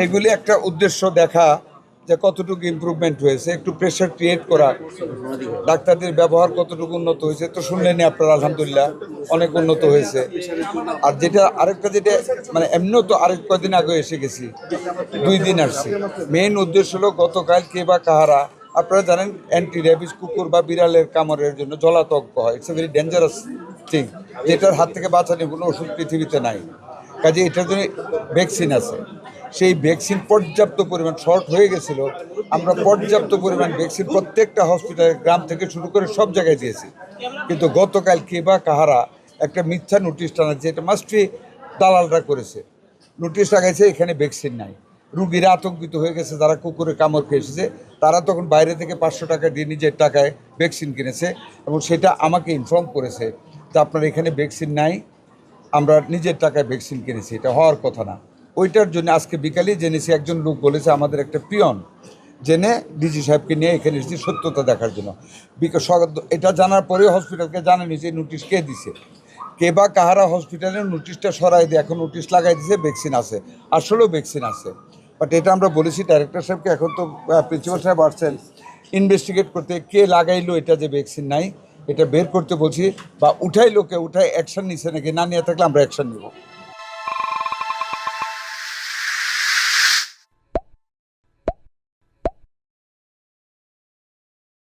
এগুলি একটা উদ্দেশ্য দেখা যে কতটুকু ইমপ্রুভমেন্ট হয়েছে, একটু প্রেশার ক্রিয়েট করা, ডাক্তারদের ব্যবহার কতটুকু উন্নত হয়েছে তো শুনলেনি আপনারা, আলহামদুলিল্লাহ অনেক উন্নত হয়েছে। আর যেটা আরেকটা যেটা মানে এমনিও তো আরেক কদিন আগে এসে গেছি, 2 দিন আসছি। মেইন উদ্দেশ্য হলো গতকাল কে বা কাহারা, আপনারা জানেন অ্যান্টি র্যাবিস কুকুর বা বিড়ালের কামড়ের জন্য জলাতঙ্ক হয়, it's a very dangerous thing, যেটার হাত থেকে বাঁচানোর কোনো ওষুধ পৃথিবীতে নাই। কাজে এটার জন্য ভ্যাকসিন আছে, সেই ভ্যাকসিন পর্যাপ্ত পরিমাণ শর্ট হয়ে গেছিলো। আমরা পর্যাপ্ত পরিমাণ ভ্যাকসিন প্রত্যেকটা হসপিটালে গ্রাম থেকে শুরু করে সব জায়গায় দিয়েছি। কিন্তু গতকাল কে বা কাহারা একটা মিথ্যা নোটিশ টানাচ্ছে, এটা মাস্টলি দালালরা করেছে। নোটিশ লাগাইছে এখানে ভ্যাকসিন নাই, রুগীরা আতঙ্কিত হয়ে গেছে, যারা কুকুরে কামড় খেয়ে এসেছে তারা তখন বাইরে থেকে 500 টাকা দিয়ে নিজের টাকায় ভ্যাকসিন কিনেছে এবং সেটা আমাকে ইনফর্ম করেছে যে আপনার এখানে ভ্যাকসিন নাই, আমরা নিজের টাকায় ভ্যাকসিন কিনেছি, এটা হওয়ার কথা না। ওইটার জন্য আজকে বিকালেই জেনেছি, একজন লোক বলেছে আমাদের একটা পিয়ন জেনে ডিজি সাহেবকে নিয়ে এখানে এসেছি সত্যতা দেখার জন্য। এটা জানার পরে হসপিটালকে জানানি যে নোটিশ কে দিছে, কে বা কাহারা হসপিটালের নোটিশটা সরাই দিয়ে এখন নোটিশ লাগাই দিয়েছে ভ্যাকসিন আছে, আসলেও ভ্যাকসিন আছে। বাট এটা আমরা বলেছি ডাইরেক্টর সাহেবকে, এখন তো প্রিন্সিপাল সাহেব আসছেন ইনভেস্টিগেট করতে, কে লাগাইলো এটা যে ভ্যাকসিন নাই এটা বের করতে বলছি, বা উঠাই লোকে উঠাই অ্যাকশন নিছে নাকি, না নিয়ে থাকলে আমরা অ্যাকশন নিব।